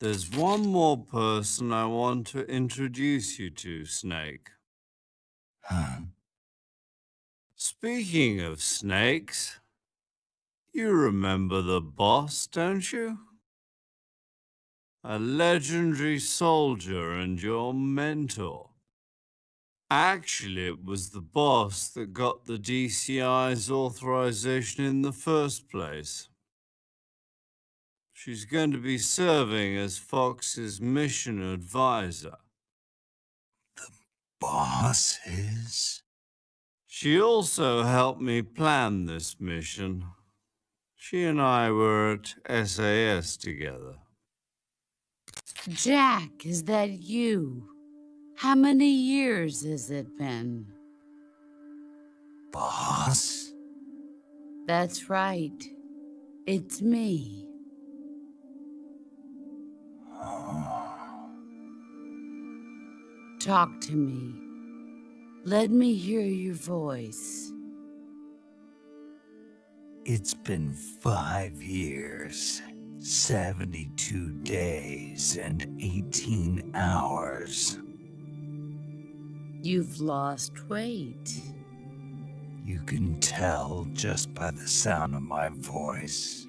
There's one more person I want to introduce you to, Snake. Huh? Speaking of snakes, you remember the boss, don't you? A legendary soldier and your mentor. Actually, it was the boss that got the DCI's authorization in the first place. She's going to be serving as Fox's mission advisor. Boss is? She also helped me plan this mission. She and I were at SAS together. Jack, is that you? How many years has it been? Boss? That's right. It's me. Talk to me. Let me hear your voice. It's been 5 years, 72 days, and 18 hours. You've lost weight. You can tell just by the sound of my voice.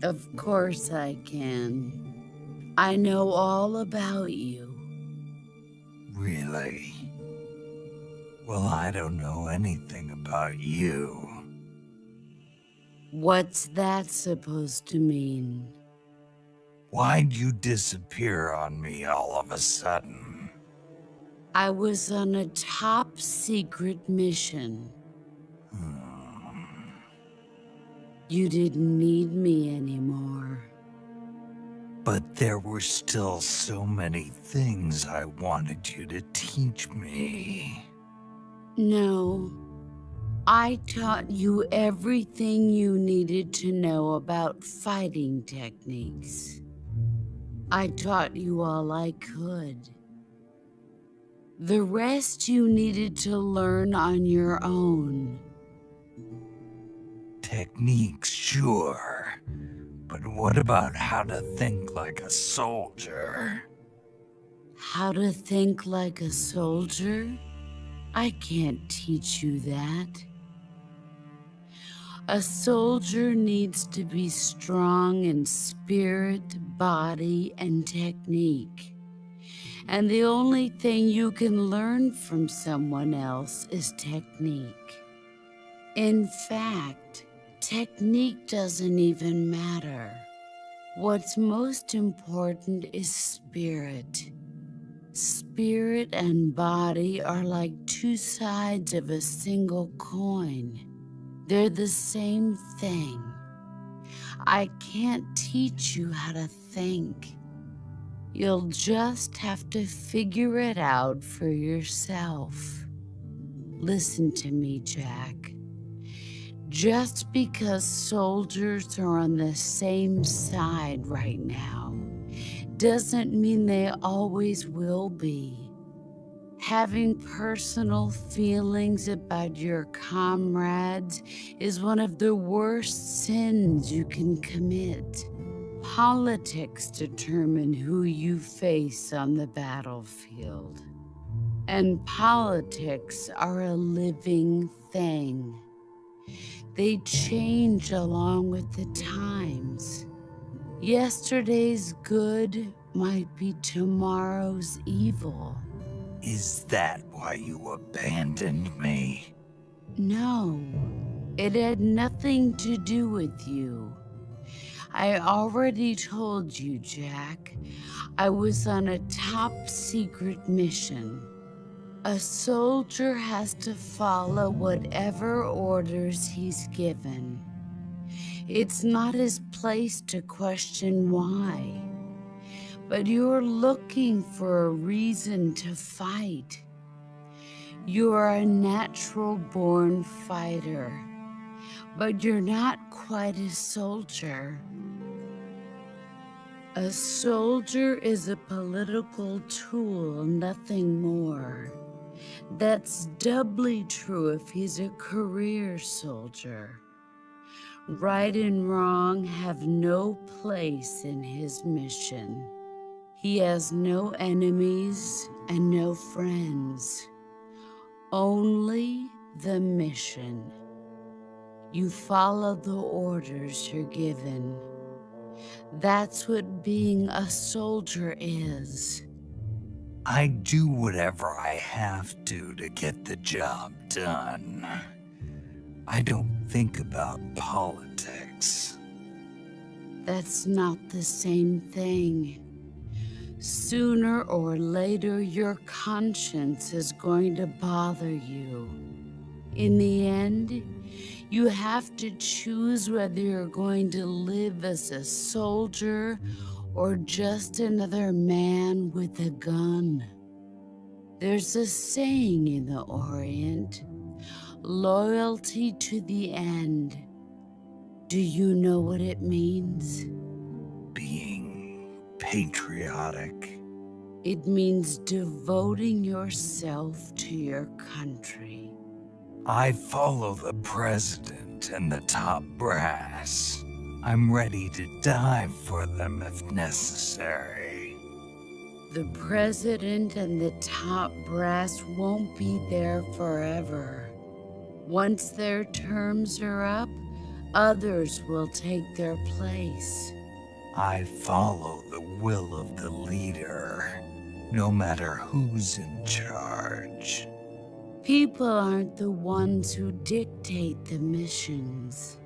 Of course I can. I know all about you. Really? Well, I don't know anything about you. What's that supposed to mean? Why'd you disappear on me all of a sudden? I was on a top secret mission. You didn't need me anymore. But there were still so many things I wanted you to teach me. No, I taught you everything you needed to know about fighting techniques. I taught you all I could. The rest you needed to learn on your own. Techniques, sure. But what about how to think like a soldier? How to think like a soldier? I can't teach you that. A soldier needs to be strong in spirit, body, and technique. And the only thing you can learn from someone else is technique. In fact, technique doesn't even matter. What's most important is spirit. Spirit and body are like two sides of a single coin. They're the same thing. I can't teach you how to think. You'll just have to figure it out for yourself. Listen to me, Jack. Just because soldiers are on the same side right now doesn't mean they always will be. Having personal feelings about your comrades is one of the worst sins you can commit. Politics determine who you face on the battlefield. And politics are a living thing. They change along with the times. Yesterday's good might be tomorrow's evil. Is that why you abandoned me? No, it had nothing to do with you. I already told you, Jack. I was on a top secret mission. A soldier has to follow whatever orders he's given. It's not his place to question why. But you're looking for a reason to fight. You are a natural-born fighter, but you're not quite a soldier. A soldier is a political tool, nothing more. That's doubly true if he's a career soldier. Right and wrong have no place in his mission. He has no enemies and no friends, only the mission. You follow the orders you're given. That's what being a soldier is. I do whatever I have to get the job done. I don't think about politics. That's not the same thing. Sooner or later, your conscience is going to bother you. In the end, you have to choose whether you're going to live as a soldier or just another man with a gun. There's a saying in the Orient, loyalty to the end. Do you know what it means? Being patriotic. It means devoting yourself to your country. I follow the president and the top brass. I'm ready to die for them if necessary. The president and the top brass won't be there forever. Once their terms are up, others will take their place. I follow the will of the leader, no matter who's in charge. People aren't the ones who dictate the missions.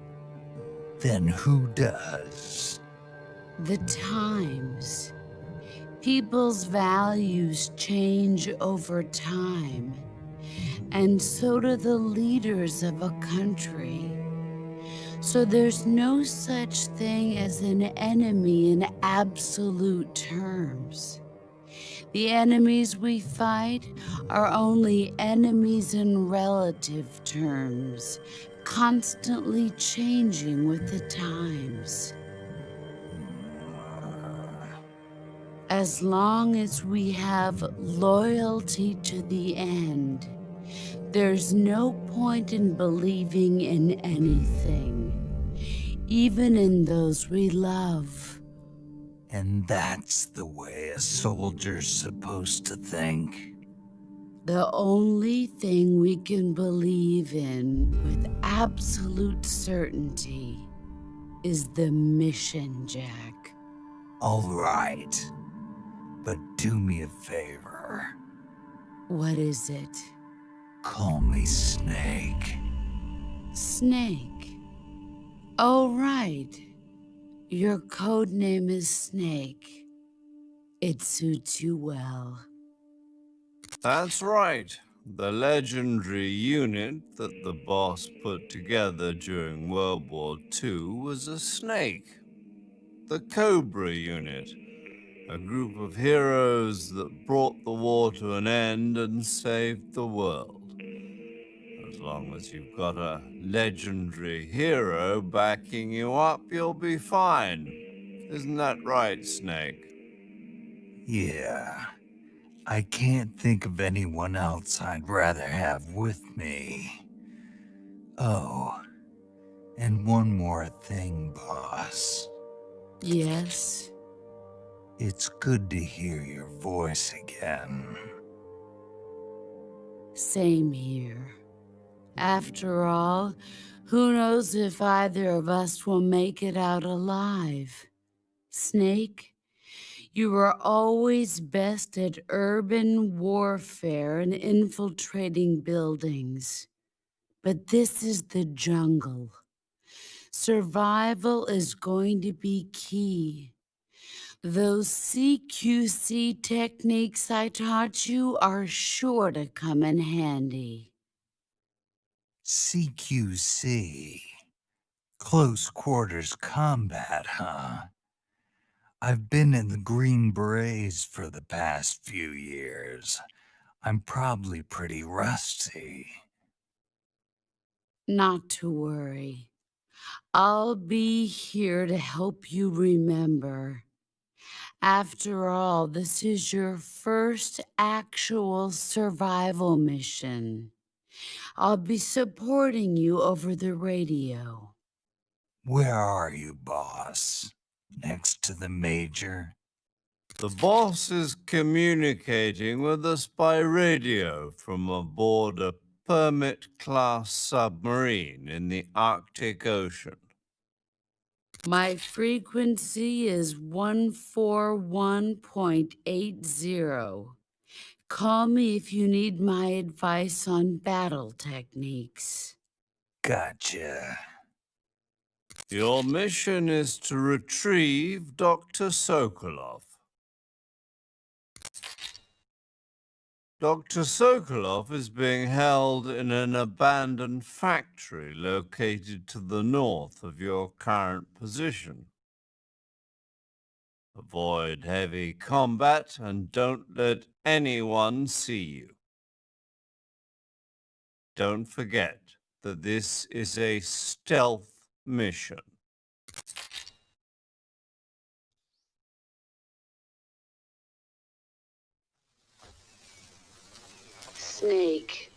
Then who does? The times. People's values change over time, and so do the leaders of a country. So there's no such thing as an enemy in absolute terms. The enemies we fight are only enemies in relative terms, constantly changing with the times. As long as we have loyalty to the end, there's no point in believing in anything, even in those we love. And that's the way a soldier's supposed to think. The only thing we can believe in with absolute certainty is the mission, Jack. All right, but do me a favor. What is it? Call me Snake. Snake. Oh, right. Your code name is Snake. It suits you well. That's right. The legendary unit that the boss put together during World War II was a snake. The Cobra unit, a group of heroes that brought the war to an end and saved the world. As long as you've got a legendary hero backing you up, you'll be fine. Isn't that right, Snake? Yeah, I can't think of anyone else I'd rather have with me. Oh, and one more thing, boss. Yes? It's good to hear your voice again. Same here. After all, who knows if either of us will make it out alive? Snake, you are always best at urban warfare and infiltrating buildings. But this is the jungle. Survival is going to be key. Those CQC techniques I taught you are sure to come in handy. CQC. Close quarters combat, huh? I've been in the Green Berets for the past few years. I'm probably pretty rusty. Not to worry. I'll be here to help you remember. After all, this is your first actual survival mission. I'll be supporting you over the radio. Where are you, boss? Next to the major? The boss is communicating with us by radio from aboard a Permit-class submarine in the Arctic Ocean. My frequency is 141.80. Call me if you need my advice on battle techniques. Gotcha. Your mission is to retrieve Dr. Sokolov. Dr. Sokolov is being held in an abandoned factory located to the north of your current position. Avoid heavy combat and don't let anyone see you. Don't forget that this is a stealth mission. Snake,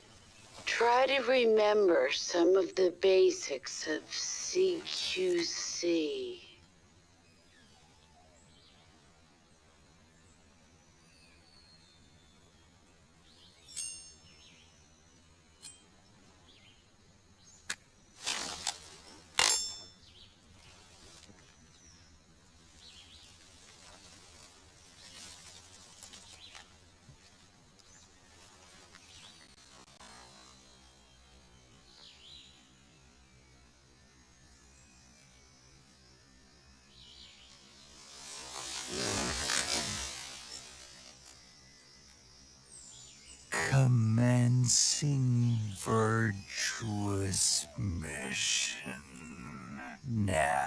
try to remember some of the basics of CQC. Commencing virtuous mission. Now.